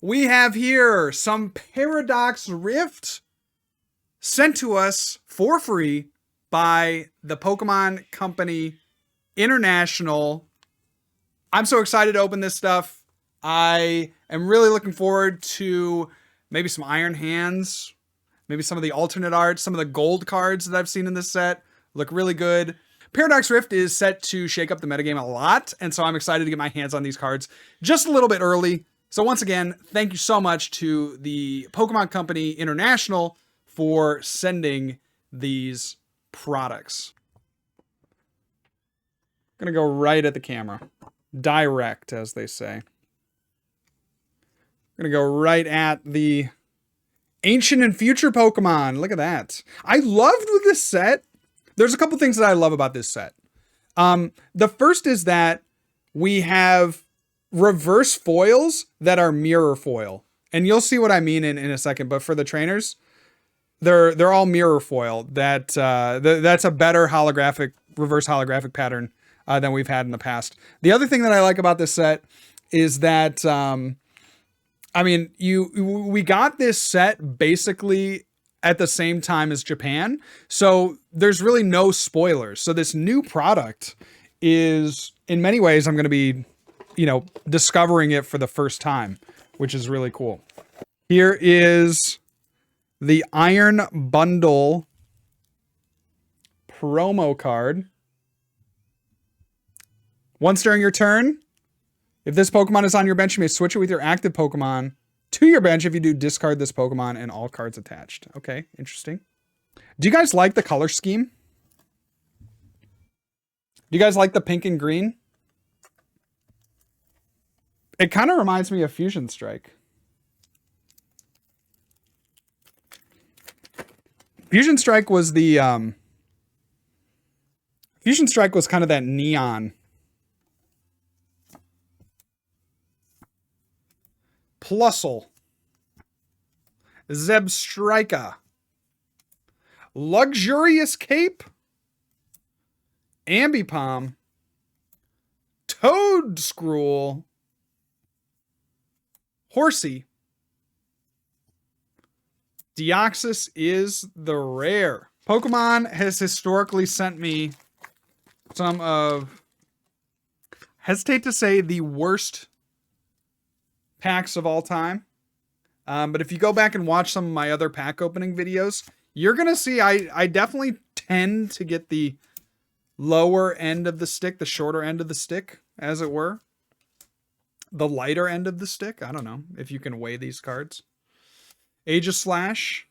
we have here some Paradox Rift sent to us for free by the Pokemon Company International. I'm so excited to open this stuff. I am really looking forward to maybe some Iron Hands, maybe some of the alternate art, some of the gold cards that I've seen in this set look really good. Paradox Rift is set to shake up the metagame a lot, and so I'm excited to get my hands on these cards just a little bit early. So once again, thank you so much to the Pokemon Company International for sending these products. I'm gonna go right at the camera. Direct, as they say. I'm gonna go right at the ancient and future Pokemon. Look at that. I loved with this set. There's a couple things that I love about this set. The first is that we have reverse foils that are mirror foil. And you'll see what I mean in a second. But for the trainers, they're all mirror foil. That's a better reverse holographic pattern than we've had in the past. The other thing that I like about this set is that, we got this set basically at the same time as Japan. So there's really no spoilers. So this new product is, in many ways, I'm going to be, discovering it for the first time, which is really cool. Here is the Iron Bundle promo card. Once during your turn, if this Pokemon is on your bench, you may switch it with your active Pokemon to your bench. If you do, discard this Pokemon and all cards attached. Okay, interesting. Do you guys like the color scheme? Do you guys like the pink and green? It kind of reminds me of Fusion Strike. Fusion Strike was the Fusion Strike was kind of that neon. Plusle. Zebstrika. Luxurious Cape. Ambipom. Toadscruel. Horsey. Deoxys is the rare. Pokemon has historically sent me some of, hesitate to say, the worst packs of all time. But if you go back and watch some of my other pack opening videos, you're going to see I definitely tend to get the lower end of the stick, the shorter end of the stick, as it were. The lighter end of the stick. I don't know if you can weigh these cards. Aegislash,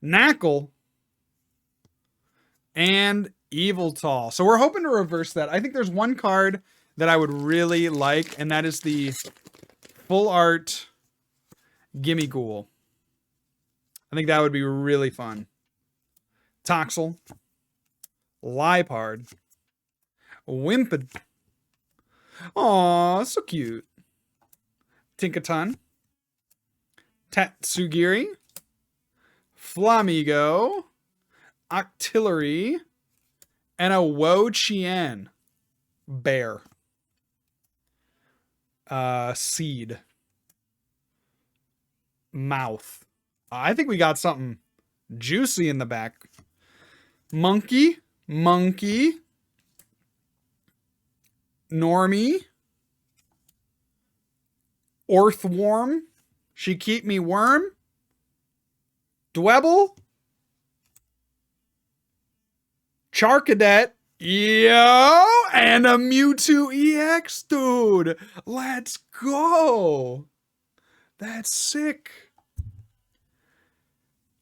Knackle, and Eviltal. So we're hoping to reverse that. I think there's one card that I would really like, and that is the full art Gimmighoul. I think that would be really fun. Toxel, Liepard, Wimpod. Aw, so cute. Tinkaton, Tatsugiri, Flamigo, Octillery, and a Wo-Chien bear. Seed. Mouth. I think we got something juicy in the back. Monkey. Normie. Orthworm. She Keep Me Worm. Dwebble. Charcadet. Yo! And a Mewtwo EX, dude. Let's go. That's sick.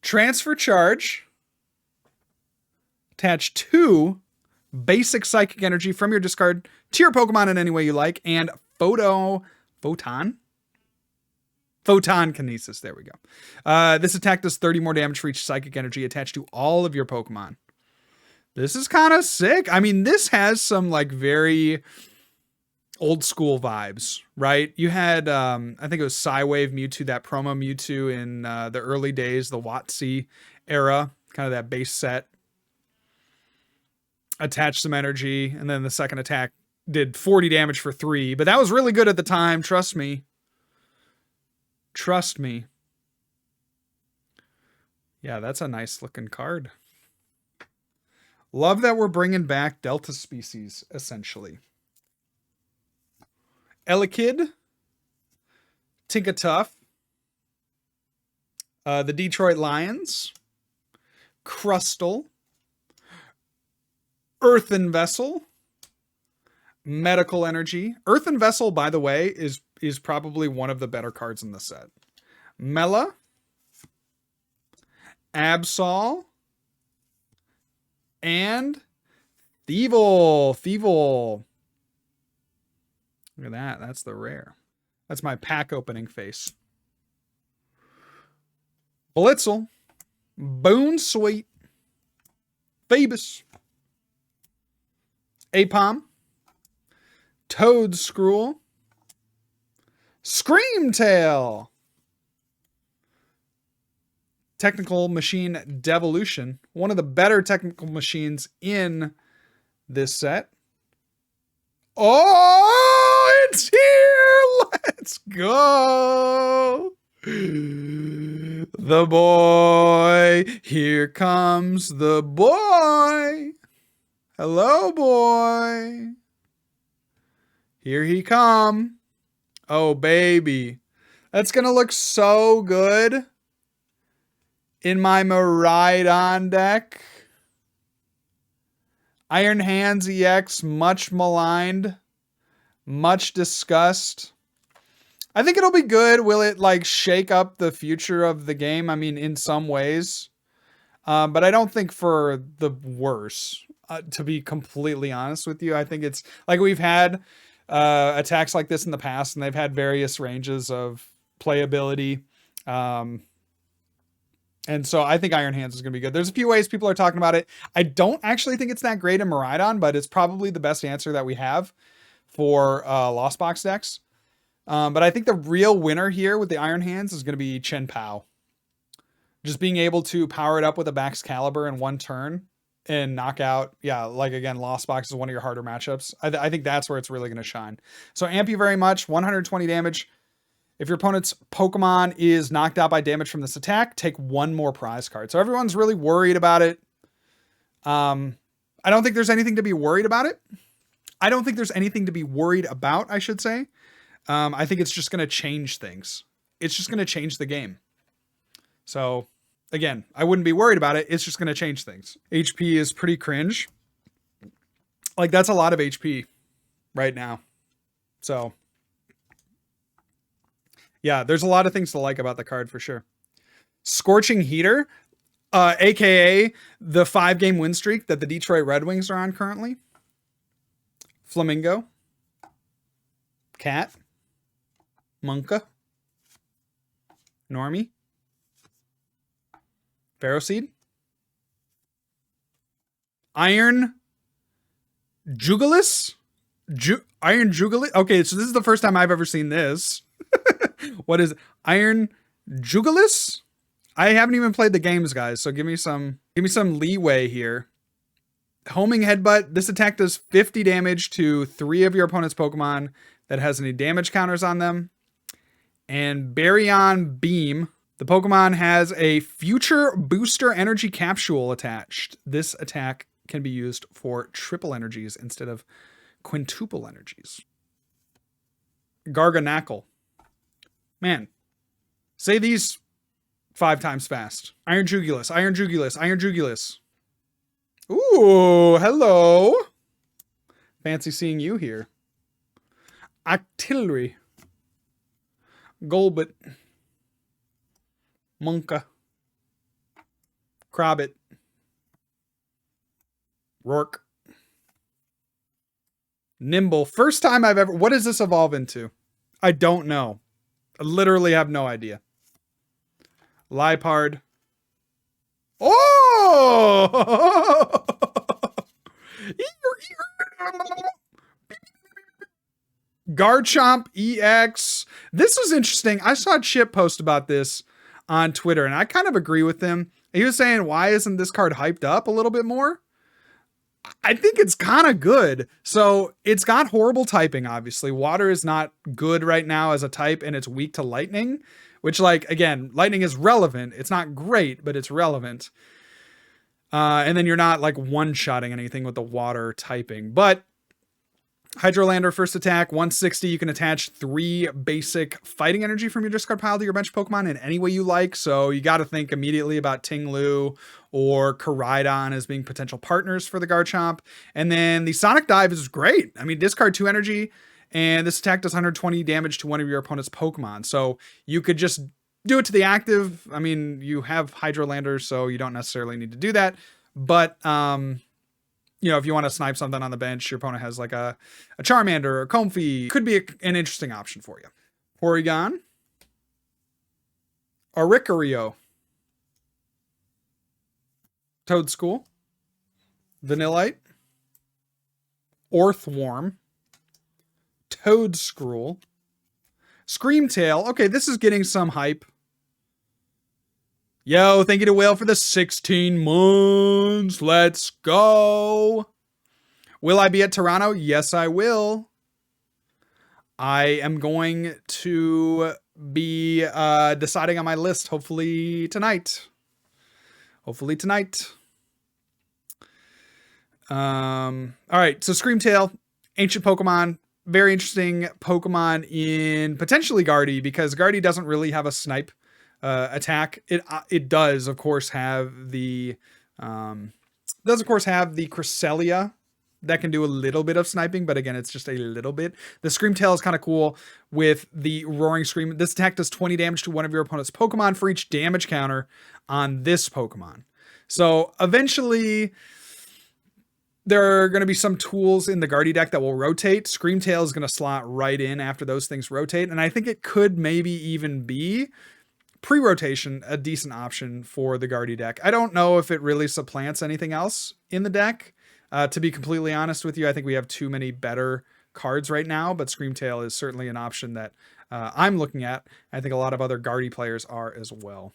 Transfer Charge. Attach 2 basic Psychic Energy from your discard to your Pokemon in any way you like. And Photon Kinesis. There we go. This attack does 30 more damage for each Psychic Energy attached to all of your Pokemon. This is kind of sick. I mean, this has some like very old school vibes, right? You had, I think it was Psywave Mewtwo, that promo Mewtwo in the early days, the WotC era, kind of that base set. Attached some energy, and then the second attack did 40 damage for 3, but that was really good at the time, trust me. Trust me. Yeah, that's a nice looking card. Love that we're bringing back Delta species, essentially. Elekid. Tinkatuff. The Detroit Lions. Crustle. Earthen Vessel. Medical Energy. Earthen Vessel, by the way, is probably one of the better cards in the set. Mela. Absol. And Thievel. Look at that. That's the rare. That's my pack opening face. Blitzel. Boone Sweet. Phoebus. Apom. Toad Screw. Screamtail. Technical Machine Devolution. One of the better technical machines in this set. Oh, it's here! Let's go! The boy. Here comes the boy. Hello, boy. Here he come. Oh, baby. That's going to look so good in my Miraidon deck. Iron Hands EX, much maligned, much discussed. I think it'll be good. Will it like shake up the future of the game? I mean, in some ways. But I don't think for the worse, to be completely honest with you. I think it's like we've had attacks like this in the past, and they've had various ranges of playability. And so I think Iron Hands is going to be good. There's a few ways people are talking about it. I don't actually think it's that great in Miraidon, but it's probably the best answer that we have for Lost Box decks. But I think the real winner here with the Iron Hands is going to be Chen Pao. Just being able to power it up with a Max Caliber in one turn and knock out, like again, Lost Box is one of your harder matchups. I think that's where it's really going to shine. So amp you very much, 120 damage. If your opponent's Pokemon is knocked out by damage from this attack, take one more prize card. So everyone's really worried about it. I don't think there's anything to be worried about it. I don't think there's anything to be worried about, I should say. I think it's just going to change things. It's just going to change the game. So again, I wouldn't be worried about it. It's just going to change things. HP is pretty cringe. Like that's a lot of HP right now. So yeah, there's a lot of things to like about the card for sure. Scorching Heater, aka the 5-game win streak that the Detroit Red Wings are on currently. Flamingo. Cat. Monka. Normie. Ferroseed. Iron Jugulis. Iron Jugulis. Okay, so this is the first time I've ever seen this. What is Iron Jugulis? I haven't even played the games, guys, so give me some leeway here. Homing Headbutt. This attack does 50 damage to 3 of your opponent's Pokemon that has any damage counters on them. And Baryon Beam. The Pokemon has a Future Booster Energy Capsule attached. This attack can be used for triple energies instead of quintuple energies. Garganackle. Man, say these 5 times fast. Iron Jugulus, Iron Jugulus, Iron Jugulus. Ooh, hello. Fancy seeing you here. Artillery. Golbat. Monka. Crobbit. Rourke. Nimble. First time I've ever... What does this evolve into? I don't know. I literally have no idea. Liepard. Oh! Garchomp EX. This was interesting. I saw Chip post about this on Twitter, and I kind of agree with him. He was saying, why isn't this card hyped up a little bit more? I think it's kind of good. So it's got horrible typing, obviously. Water is not good right now as a type, and it's weak to lightning, which, like, again, lightning is relevant. It's not great, but it's relevant. And then you're not like one-shotting anything with the water typing. But Hydrolander first attack, 160. You can attach 3 basic fighting energy from your discard pile to your bench Pokemon in any way you like. So you got to think immediately about Ting-Lu or Koraidon as being potential partners for the Garchomp. And then the Sonic Dive is great. I mean, discard 2 energy, and this attack does 120 damage to one of your opponent's Pokemon. So you could just do it to the active. I mean, you have Hydrolander, so you don't necessarily need to do that. But, you know, if you want to snipe something on the bench, your opponent has like a Charmander or a Comfey, could be an interesting option for you. Porygon, Oricorio, Toedscool, Vanillite, Orthworm, Toedscruel, Screamtail. Okay, this is getting some hype. Yo, thank you to Will for the 16 months. Let's go. Will I be at Toronto? Yes, I will. I am going to be deciding on my list hopefully tonight. All right, so Screamtail, ancient Pokemon. Very interesting Pokemon in potentially Guardy, because Guardy doesn't really have a snipe attack. It does of course have the Cresselia that can do a little bit of sniping, but again, it's just a little bit. The Screamtail is kind of cool with the Roaring Scream. This attack does 20 damage to one of your opponent's Pokemon for each damage counter on this Pokemon. So eventually there are going to be some tools in the Guardy deck that will rotate. Screamtail is going to slot right in after those things rotate, and I think it could maybe even be pre-rotation a decent option for the Guardy deck. I don't know if it really supplants anything else in the deck. To be completely honest with you, I think we have too many better cards right now, but Screamtail is certainly an option that I'm looking at. I think a lot of other Guardy players are as well.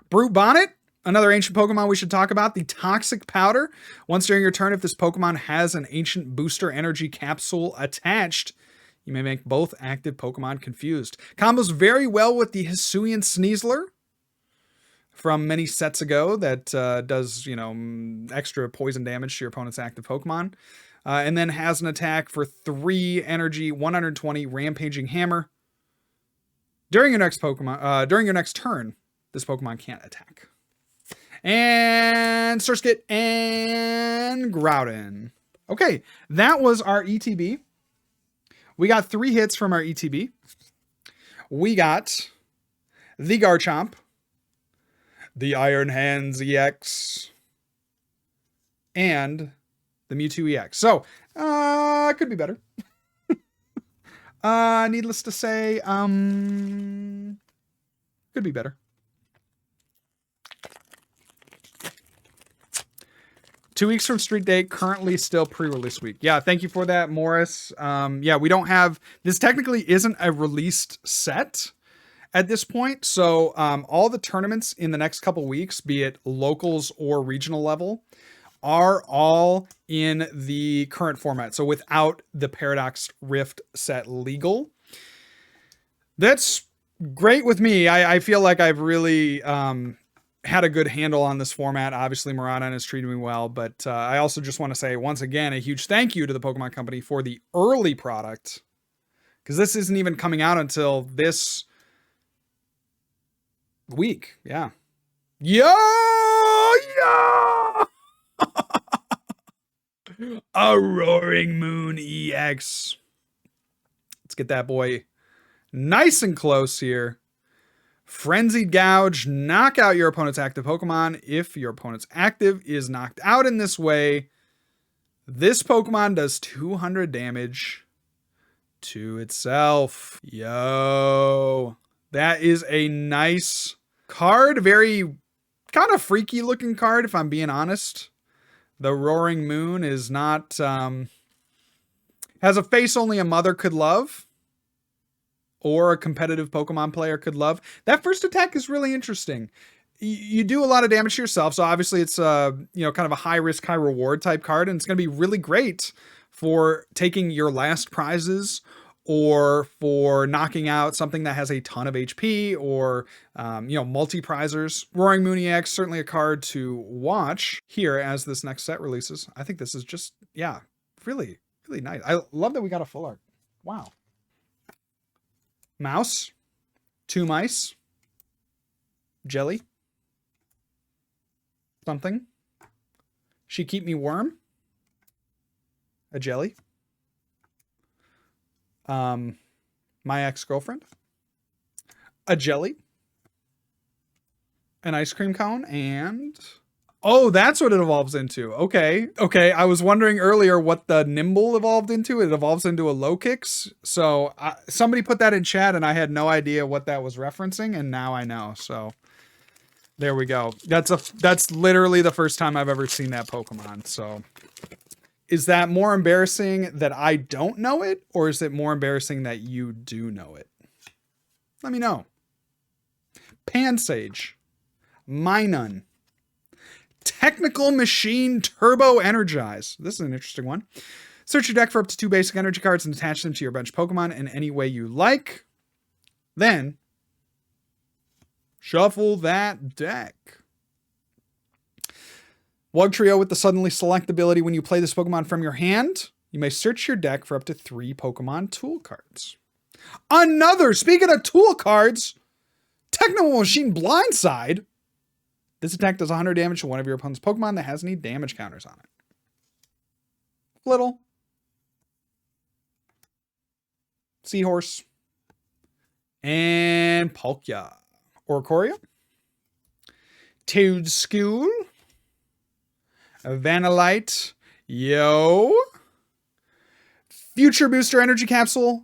Brute Bonnet, another ancient Pokemon we should talk about. The Toxic Powder. Once during your turn, if this Pokemon has an ancient booster energy capsule attached, you may make both active Pokemon confused. Combos very well with the Hisuian Sneasler from many sets ago that does, you know, extra poison damage to your opponent's active Pokemon. And then has an attack for 3 energy, 120 Rampaging Hammer. During your next turn, this Pokemon can't attack. And Surskit and Groudon. Okay, that was our ETB. We got 3 hits from our ETB. We got the Garchomp, the Iron Hands EX, and the Mewtwo EX. So, could be better. Needless to say, could be better. 2 weeks from street date, currently still pre-release week. Yeah, thank you for that, Morris. Yeah, we don't have, this technically isn't a released set at this point. So all the tournaments in the next couple weeks, be it locals or regional level, are all in the current format. So without the Paradox Rift set legal. That's great with me. I feel like I've really had a good handle on this format. Obviously, Miraidon has treated me well, but I also just want to say, once again, a huge thank you to the Pokemon Company for the early product, because this isn't even coming out until this week. Yeah. Yo! A Roaring Moon EX. Let's get that boy nice and close here. Frenzied Gouge, knock out your opponent's active Pokemon. If your opponent's active is knocked out in this way, this Pokemon does 200 damage to itself. Yo, that is a nice card. Very kind of freaky looking card, if I'm being honest. The Roaring Moon is not, has a face only a mother could love, or a competitive Pokemon player could love. That first attack is really interesting. you do a lot of damage to yourself. So obviously it's kind of a high risk, high reward type card. And it's going to be really great for taking your last prizes or for knocking out something that has a ton of HP or, multi-prizers. Roaring Mooniac, certainly a card to watch here as this next set releases. I think this is just, really, really nice. I love that we got a full art. Wow. Mouse, 2 mice, jelly, something. She keep me warm, a jelly. My ex-girlfriend, a jelly, an ice cream cone, and oh, that's what it evolves into. Okay. I was wondering earlier what the nimble evolved into. It evolves into a low kicks. So somebody put that in chat and I had no idea what that was referencing, and now I know. So there we go. That's literally the first time I've ever seen that Pokemon. So is that more embarrassing that I don't know it, or is it more embarrassing that you do know it? Let me know. Pansage, Minun, Technical Machine Turbo Energize. This is an interesting one. Search your deck for up to 2 basic energy cards and attach them to your bench Pokemon in any way you like. Then shuffle that deck. Wugtrio with the suddenly select ability. When you play this Pokemon from your hand, you may search your deck for up to 3 Pokemon tool cards. Speaking of tool cards, Technical Machine Blindside. This attack does 100 damage to one of your opponent's Pokemon that has any damage counters on it. Little. Seahorse. And Palkia. Oricorio. Toedscool. Vanillite. Yo. Future Booster Energy Capsule.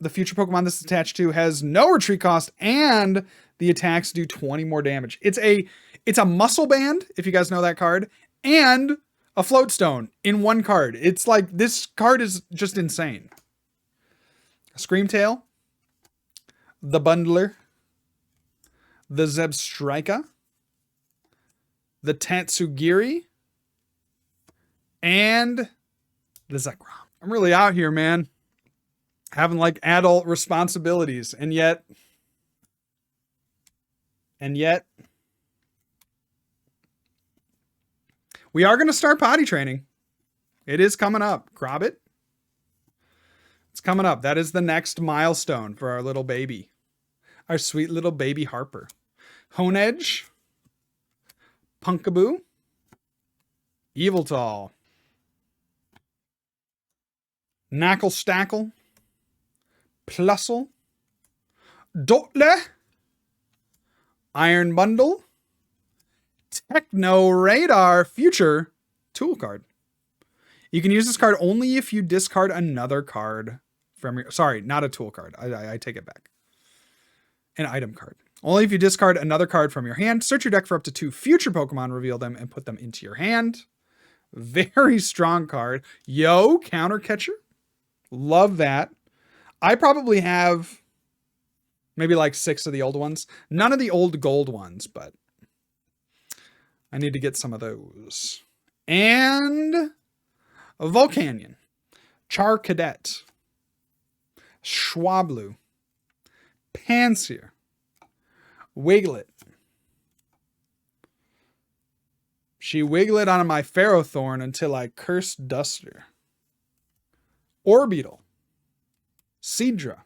The future Pokemon this is attached to has no retreat cost, and the attacks do 20 more damage. It's a muscle band, if you guys know that card, and a float stone in one card. It's like, this card is just insane. Screamtail, the Bundler, the Zebstrika, the Tatsugiri, and the Zekrom. I'm really out here, man. Having like adult responsibilities, and yet we are going to start potty training. It is coming up. Grobbit. It's coming up. That is the next milestone for our little baby. Our sweet little baby Harper. Honedge. Punkaboo. Eviltall. Knackle Stackle. Plusle. Dotle. Iron Bundle. Techno Radar Future tool card. You can use this card only if you discard another card from your... Sorry, not a tool card. I take it back. An item card. Only if you discard another card from your hand. Search your deck for up to 2 future Pokemon, reveal them, and put them into your hand. Very strong card. Yo, Counter Catcher. Love that. I probably have maybe like 6 of the old ones. None of the old gold ones, but I need to get some of those. And Volcanion, Charcadet, Schwablu, Pansear, Wiglet. She wiggled on my Ferrothorn until I cursed Duster. Orbeetle, Seadra,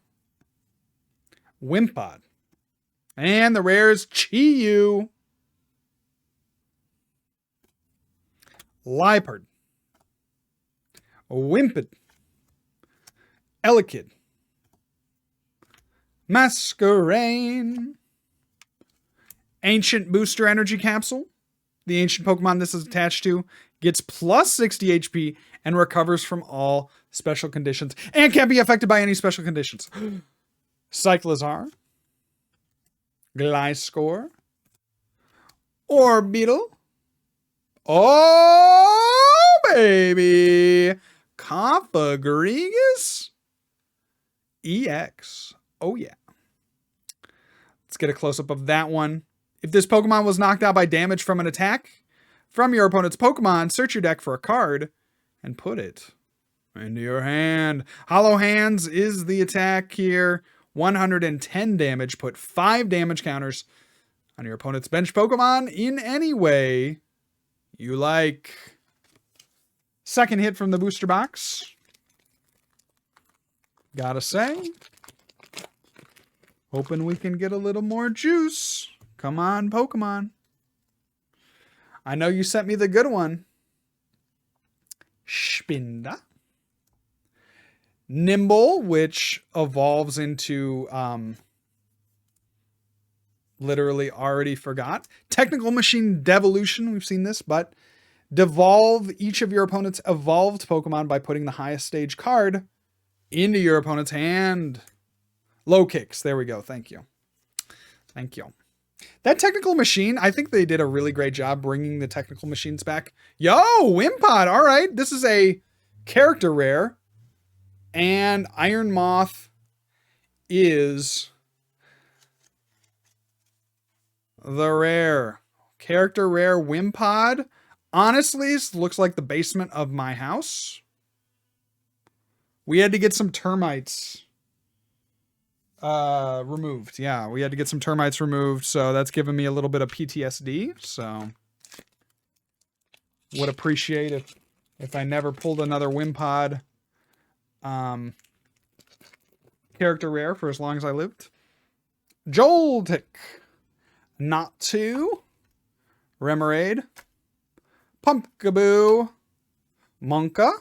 Wimpod, and the rares Chi-Yu, Liepard, Wimpod, Elekid, Masquerain, Ancient Booster Energy Capsule. The ancient Pokemon this is attached to gets plus 60 HP and recovers from all special conditions and can't be affected by any special conditions. Cyclizar, Gliscor, Orbeetle. Oh, baby. Confagrigus EX. Oh, yeah. Let's get a close-up of that one. If this Pokemon was knocked out by damage from an attack from your opponent's Pokemon, search your deck for a card and put it into your hand. Hollow Hands is the attack here. 110 damage. Put 5 damage counters on your opponent's bench Pokemon in any way you like. Second hit from the booster box. Gotta say, hoping we can get a little more juice. Come on, Pokemon. I know you sent me the good one. Spinda. Nimble, which evolves into literally already forgot. Technical Machine Devolution. We've seen this, but devolve each of your opponent's evolved Pokemon by putting the highest stage card into your opponent's hand. Low kicks. There we go. Thank you. Thank you. That Technical Machine, I think they did a really great job bringing the Technical Machines back. Yo, Wimpod. All right. This is a character rare. And Iron Moth is the rare. Character rare Wimpod. Honestly, this looks like the basement of my house. We had to get some termites removed. Yeah, we had to get some termites removed, so that's given me a little bit of PTSD. So would appreciate if I never pulled another Wimpod character rare for as long as I lived. Joltik, Natu, Remoraid, Pumpkaboo, Monka,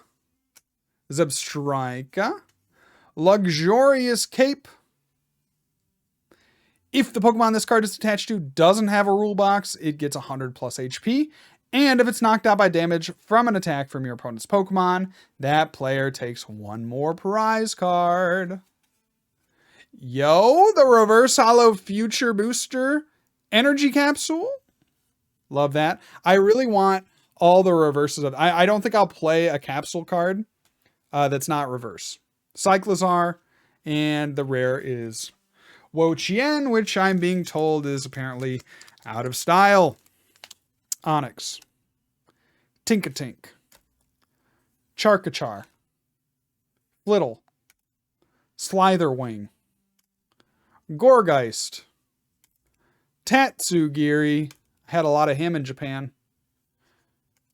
Zebstrika, Luxurious Cape. If the Pokemon this card is attached to doesn't have a rule box, it gets 100 plus HP. And if it's knocked out by damage from an attack from your opponent's Pokemon, that player takes one more prize card. Yo, the Reverse Hollow Future Booster Energy Capsule. Love that. I really want all the reverses of... I don't think I'll play a capsule card that's not reverse. Cyclizar, and the rare is Wo-Chien, which I'm being told is apparently out of style. Onyx, Tinkatink, Charkachar, Flittle, Slitherwing, Gorgeist, Tatsugiri, had a lot of him in Japan.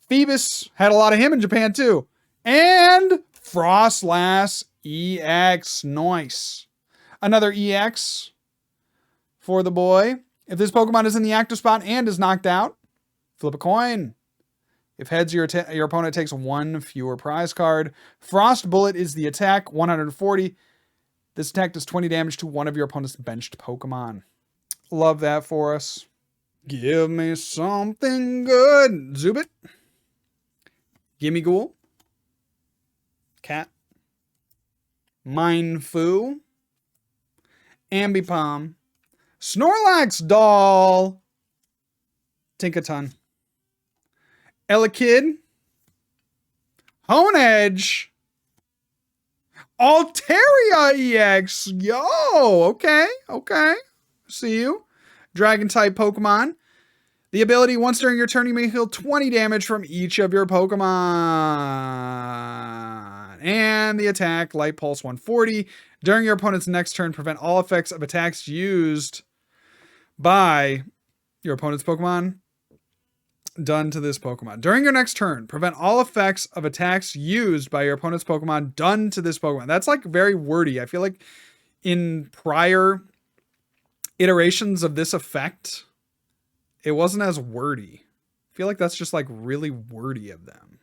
Phoebus, had a lot of him in Japan too. And Frostlass EX, nice. Another EX for the boy. If this Pokemon is in the active spot and is knocked out, flip a coin. If heads, your opponent takes one fewer prize card. Frost Bullet is the attack, 140. This attack does 20 damage to one of your opponent's benched Pokemon. Love that for us. Give me something good. Zubit. Gimme Ghoul. Cat. Mindfu. Ambipom. Snorlax Doll. Tinkaton. Elekid. Honedge. Altaria EX. Yo, okay. See you. Dragon-type Pokemon. The ability, once during your turn, you may heal 20 damage from each of your Pokemon. And the attack, Light Pulse 140. During your opponent's next turn, prevent all effects of attacks used by your opponent's Pokemon done to this Pokemon. During your next turn, prevent all effects of attacks used by your opponent's Pokemon done to this Pokemon. That's like very wordy. I feel like in prior iterations of this effect, it wasn't as wordy. I feel like that's just like really wordy of them.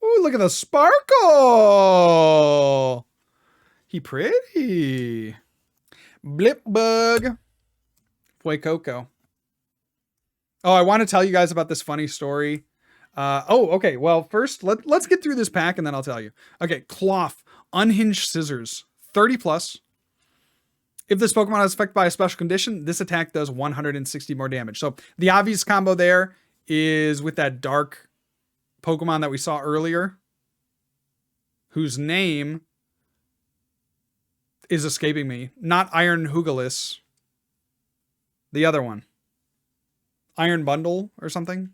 Ooh, look at the sparkle. He pretty. Blipbug. Fuecoco. Oh, I want to tell you guys about this funny story. Okay. Well, first, let's get through this pack and then I'll tell you. Okay, Cloth. Unhinged Scissors. 30 plus. If this Pokemon is affected by a special condition, this attack does 160 more damage. So the obvious combo there is with that dark Pokemon that we saw earlier, whose name is escaping me. Not Iron Hugalis. The other one. Iron Bundle or something.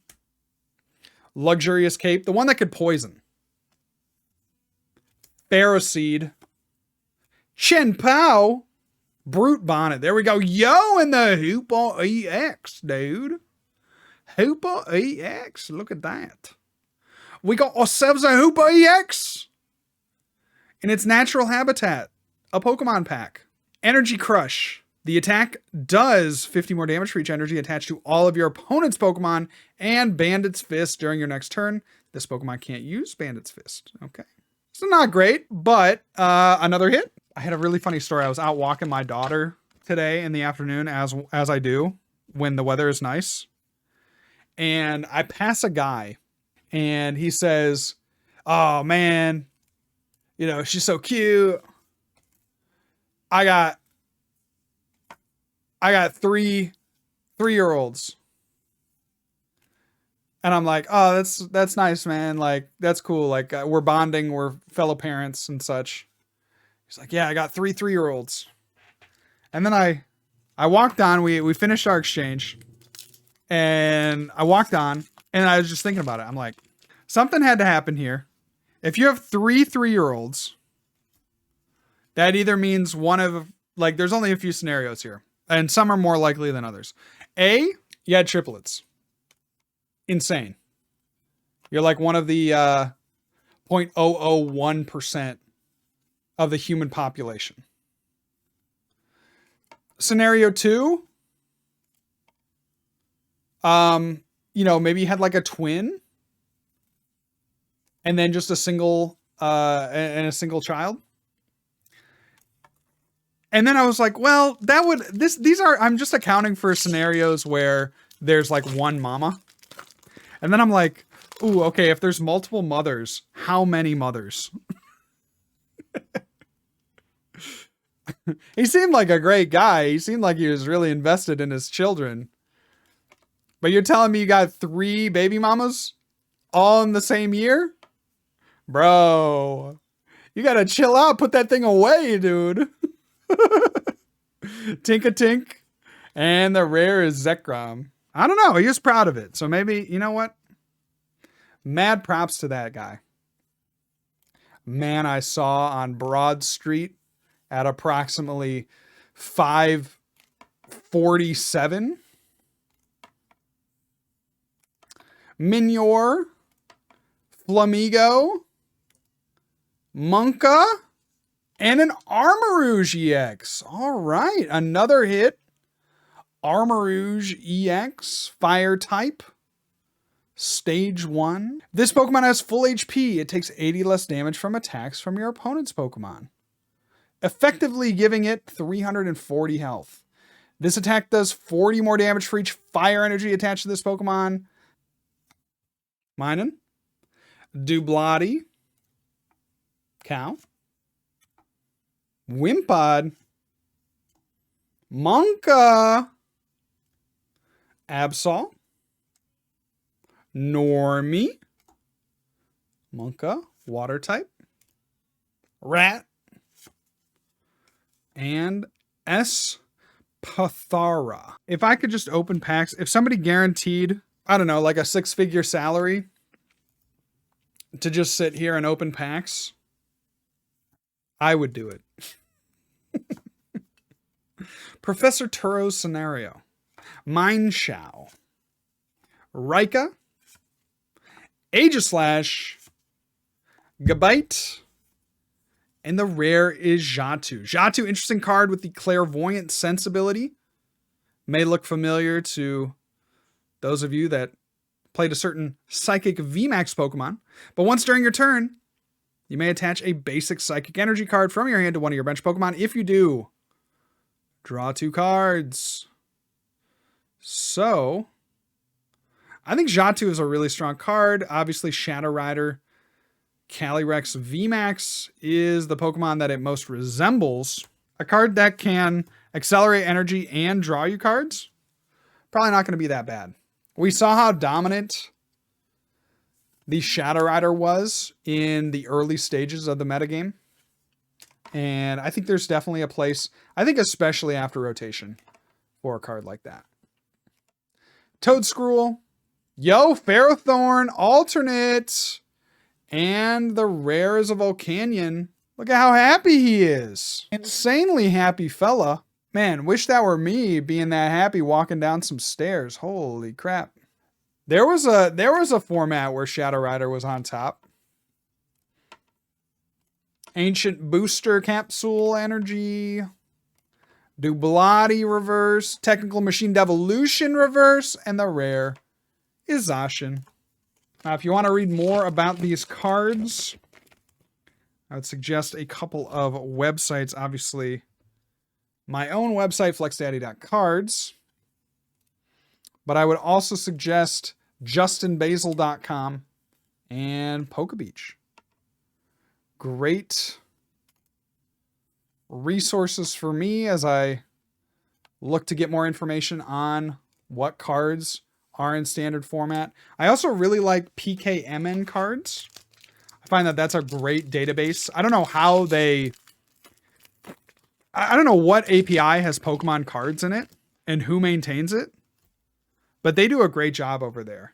Luxurious Cape. The one that could poison. Pharaoh Seed. Chen Pao. Brute Bonnet. There we go. Yo, in the Hoopa EX, dude. Hoopa EX. Look at that. We got ourselves a Hoopa EX. In its natural habitat. A Pokemon pack. Energy Crush. The attack does 50 more damage for each energy attached to all of your opponent's Pokemon and Bandit's Fist during your next turn. This Pokemon can't use Bandit's Fist. Okay. So not great, but another hit. I had a really funny story. I was out walking my daughter today in the afternoon, as I do when the weather is nice. And I pass a guy and he says, "Oh man, you know, she's so cute. I got 3-year-olds." And I'm like, "Oh, that's nice, man. Like, that's cool. Like, we're bonding. We're fellow parents and such." He's like, "Yeah, I got 3-3-year-olds." And then I walked on. We finished our exchange, and I walked on, and I was just thinking about it. I'm like, something had to happen here. If you have 3-3-year-olds, that either means one of, like, there's only a few scenarios here, and some are more likely than others. A, you had triplets. Insane. You're like one of the 0.001% of the human population. Scenario 2, you know, maybe you had like a twin and then just a single child. And then I was like, well, these are, I'm just accounting for scenarios where there's like one mama. And then I'm like, ooh, okay, if there's multiple mothers, how many mothers? He seemed like a great guy. He seemed like he was really invested in his children. But you're telling me you got 3 baby mamas all in the same year? Bro, you gotta chill out. Put that thing away, dude. Tink-a-Tink. And the rare is Zekrom. I don't know. He was proud of it. So maybe, you know what? Mad props to that guy. Man, I saw on Broad Street at approximately 5:47. Minior, Flamigo, Monka, and an Armarouge EX. All right, another hit. Armarouge EX, Fire type. Stage 1. This Pokemon has full HP. It takes 80 less damage from attacks from your opponent's Pokemon, effectively giving it 340 health. This attack does 40 more damage for each fire energy attached to this Pokemon. Minun, Dublati, Cow, Wimpod, Monka, Absol, Normie, Monka, Water type, Rat, and Espathara. If I could just open packs, if somebody guaranteed, I don't know, like a 6-figure salary to just sit here and open packs, I would do it. Professor Turo's Scenario, Mineshaw, Rika, Aegislash, Gabite, and the rare is Xatu. Xatu, interesting card with the Clairvoyant Sense ability. May look familiar to those of you that played a certain Psychic VMAX Pokemon. But once during your turn, you may attach a basic Psychic Energy card from your hand to one of your bench Pokemon. If you do, draw 2 cards. So, I think Xatu is a really strong card. Obviously, Shadow Rider Calyrex VMAX is the Pokemon that it most resembles. A card that can accelerate energy and draw you cards. Probably not going to be that bad. We saw how dominant the Shadow Rider was in the early stages of the metagame. And I think there's definitely a place, I think especially after rotation, for a card like that. Toadscruel. Yo, Ferrothorn, alternate. And the rare is a Volcanion. Look at how happy he is. Insanely happy fella. Man, wish that were me being that happy walking down some stairs. Holy crap. There was a format where Shadow Rider was on top. Ancient Booster Capsule Energy. Dublati reverse. Technical Machine Devolution reverse. And the rare is Zacian. Now, if you want to read more about these cards, I would suggest a couple of websites. Obviously, my own website, flexdaddy.cards. But I would also suggest justinbasil.com and PokeBeach. Great resources for me as I look to get more information on what cards are in standard format. I also really like PKMN cards. I find that that's a great database. I don't know how they... I don't know what API has Pokemon cards in it and who maintains it, but they do a great job over there.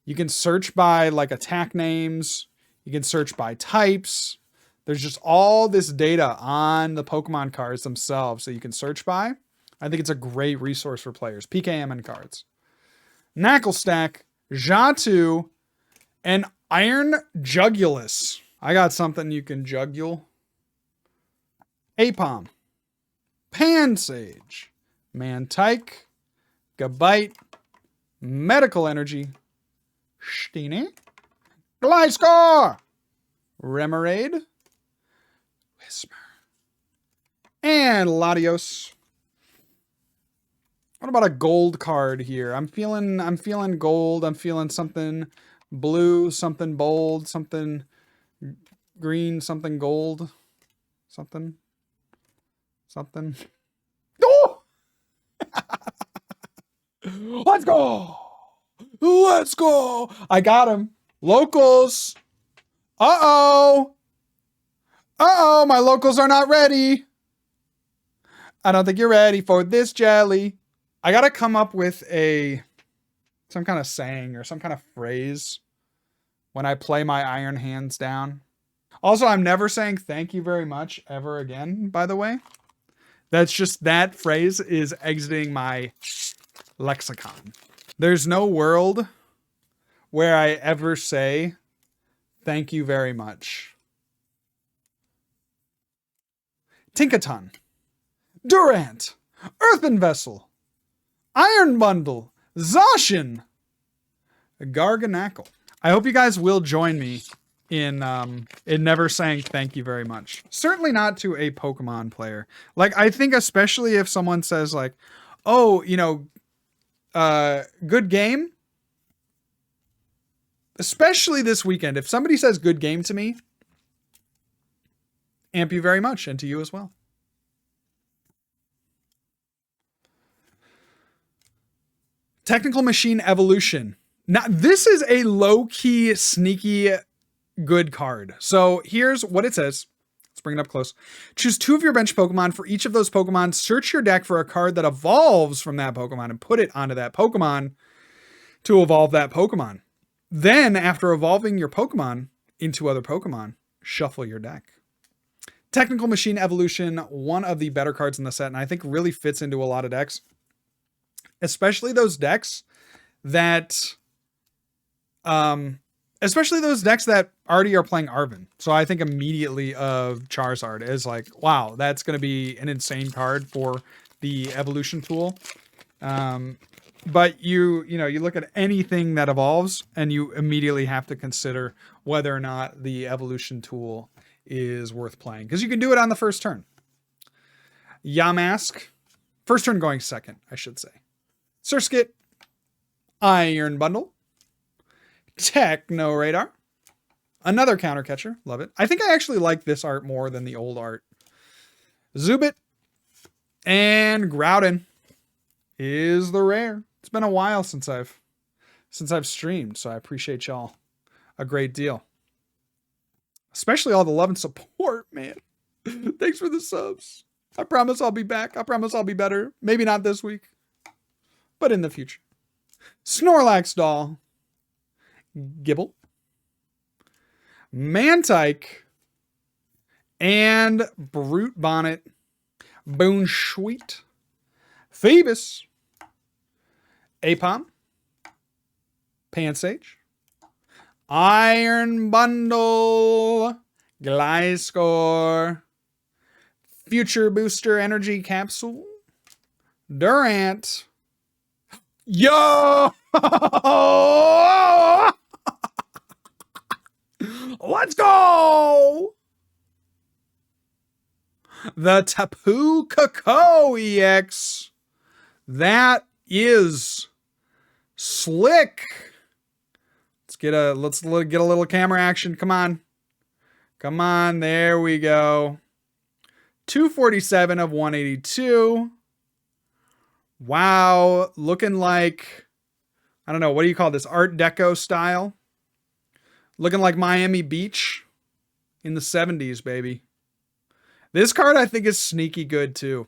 You can search by like attack names. You can search by types. There's just all this data on the Pokemon cards themselves that you can search by. I think it's a great resource for players. PKMN cards. Knacklestack, Xatu, and Iron Jugulus. I got something you can jugule. Apom, Pansage, Mantike, Gabite, Medical Energy, Stine, Gliscor, Remoraid, Whisper, and Latios. What about a gold card here? I'm feeling gold. I'm feeling something blue, something bold, something green, something gold, something. Oh! Let's go! Let's go! I got him. Locals. Uh-oh. Uh-oh, my locals are not ready. I don't think you're ready for this jelly. I gotta come up with some kind of saying or some kind of phrase when I play my iron hands down. Also, I'm never saying thank you very much ever again, by the way. That's just, that phrase is exiting my lexicon. There's no world where I ever say thank you very much. Tinkaton, Durant, Earthen Vessel, Iron Bundle, Zacian, Garganackle. I hope you guys will join me in never saying thank you very much. Certainly not to a Pokemon player. Like, I think especially if someone says like, oh, you know, good game. Especially this weekend. If somebody says good game to me, amp you very much, and to you as well. Technical Machine Evolution. Now, this is a low-key, sneaky good card. So here's what it says. Let's bring it up close. Choose 2 of your bench Pokemon. For each of those Pokemon, search your deck for a card that evolves from that Pokemon and put it onto that Pokemon to evolve that Pokemon. Then, after evolving your Pokemon into other Pokemon, shuffle your deck. Technical Machine Evolution, one of the better cards in the set, and I think really fits into a lot of decks. Especially those decks that already are playing Arven. So I think immediately of Charizard is like, wow, that's going to be an insane card for the evolution tool. But you look at anything that evolves and you immediately have to consider whether or not the evolution tool is worth playing, because you can do it on the first turn. Yamask, first turn going second, I should say. Surskit, Iron Bundle, Techno Radar, another counter catcher, love it. I think I actually like this art more than the old art. Zubit and Groudon is the rare. It's been a while since I've streamed, so I appreciate y'all a great deal. Especially all the love and support, man. Thanks for the subs. I promise I'll be back. I promise I'll be better. Maybe not this week. but in the future. Snorlax doll. Gibble. Mantike. And Brute Bonnet. Boonsweet. Phoebus. Apom. Pansage. Iron Bundle. Gliscor. Future Booster Energy Capsule. Durant. Yo! Let's go! The Tapu Koko EX. That is slick. Let's get a little camera action. Come on. Come on. There we go. 247 of 182. Wow. Looking like, I don't know, what do you call this? Art Deco style. Looking like Miami Beach in the 70s, baby. This card, I think, is sneaky good, too.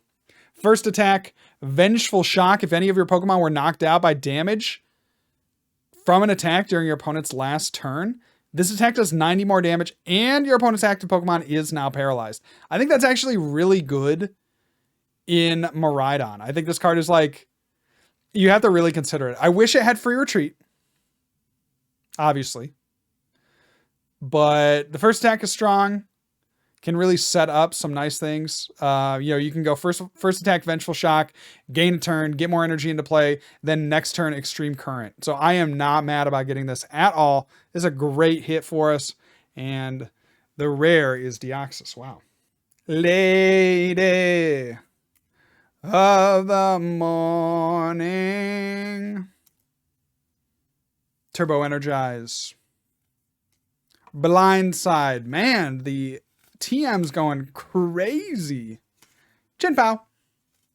First attack, Vengeful Shock. If any of your Pokemon were knocked out by damage from an attack during your opponent's last turn, this attack does 90 more damage, and your opponent's active Pokemon is now paralyzed. I think that's actually really good in Miraidon. I think this card is like, you have to really consider it. I wish it had free retreat, obviously. But the first attack is strong. Can really set up some nice things. You can go first attack, Vengeful Shock, gain a turn, get more energy into play, then next turn, Extreme Current. So I am not mad about getting this at all. This is a great hit for us. And the rare is Deoxys. Wow. Lady of the Morning. Turbo Energize. Blindside. Man, the TM's going crazy. Jinpao.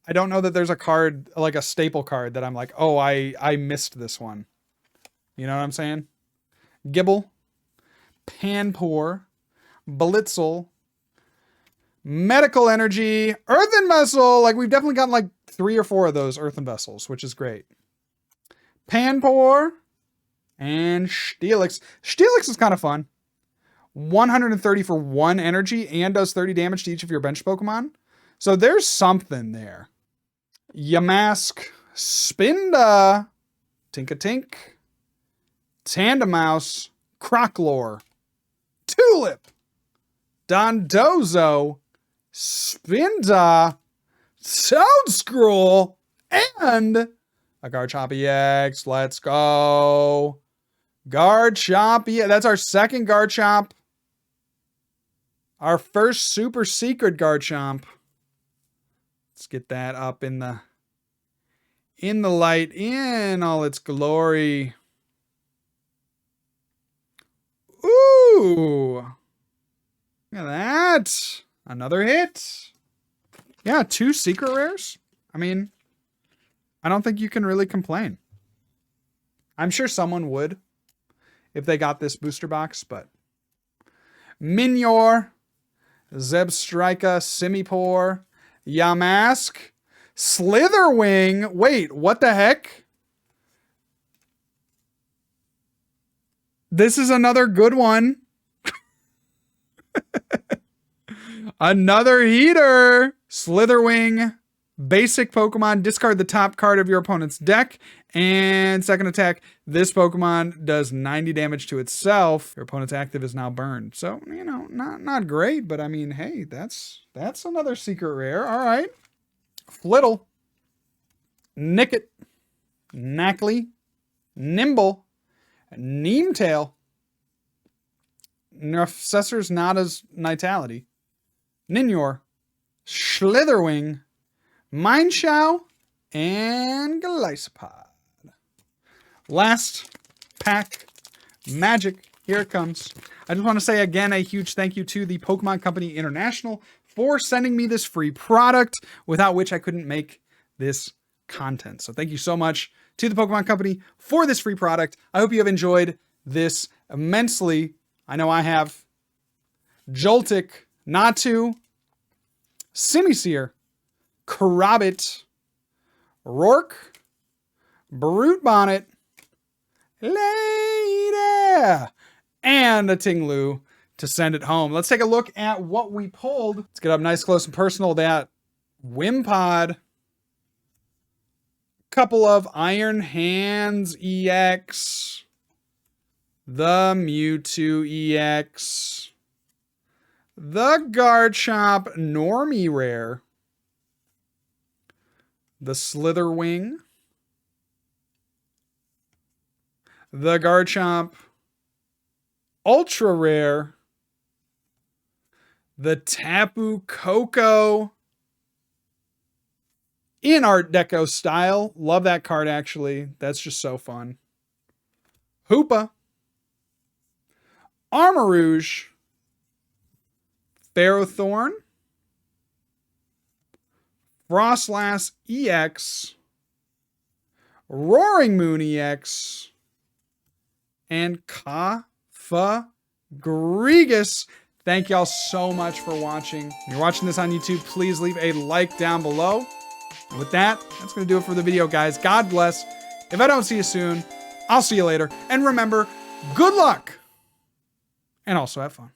I don't know that there's a card, like a staple card, that I'm like, oh, I missed this one. You know what I'm saying? Gibble. Panpour. Blitzel. Medical Energy. Earthen Vessel. Like, we've definitely gotten like 3 or 4 of those Earthen Vessels, which is great. Panpour. And Steelix. Steelix is kind of fun. 130 for 1 energy and does 30 damage to each of your bench Pokemon. So there's something there. Yamask, Spinda, Tinkatink, Tandemouse, Croclore, Tulip, Dondozo, Spinda, Toadscroll, and a Garchomp EX. Let's go. Garchomp EX. That's our second Garchomp. Our first super secret Garchomp. Let's get that up in the light in all its glory. Ooh. Look at that. Another hit. Yeah, 2 secret rares. I mean, I don't think you can really complain. I'm sure someone would if they got this booster box, but Minior, Zebstrika, Simipour, Yamask, Slitherwing. Wait, what the heck? This is another good one. Another heater. Slitherwing. Basic Pokemon. Discard the top card of your opponent's deck. And second attack, this Pokemon does 90 damage to itself. Your opponent's active is now burned. So, you know, not great, but I mean, hey, that's another secret rare. All right. Flittle. Nickit. Knackley. Nimble. Neemtail. Nerfsessor's Nada's Nitality. Ninyor. Slitherwing. Mineshow. And Gliscor. Last pack magic. Here it comes. I just want to say again a huge thank you to the Pokemon Company International for sending me this free product, without which I couldn't make this content. So thank you so much to the Pokemon Company for this free product. I hope you have enjoyed this immensely. I know I have. Joltik, Natu, Simisear, Karabit, Rourke, Brute Bonnet, Lady, and a Tinglu to send it home. Let's take a look at what we pulled. Let's get up nice, close, and personal. That Wimpod, couple of Iron Hands EX, the Mewtwo EX, the Garchomp Normie Rare, the Slitherwing, the Garchomp Ultra Rare, the Tapu Koko in Art Deco style. Love that card, actually. That's just so fun. Hoopa, Armarouge, Ferrothorn, Frostlass EX, Roaring Moon EX, and Cofagrigus. Thank y'all so much for watching. If you're watching this on YouTube, please leave a like down below. And with that, that's going to do it for the video, guys. God bless. If I don't see you soon, I'll see you later. And remember, good luck. And also have fun.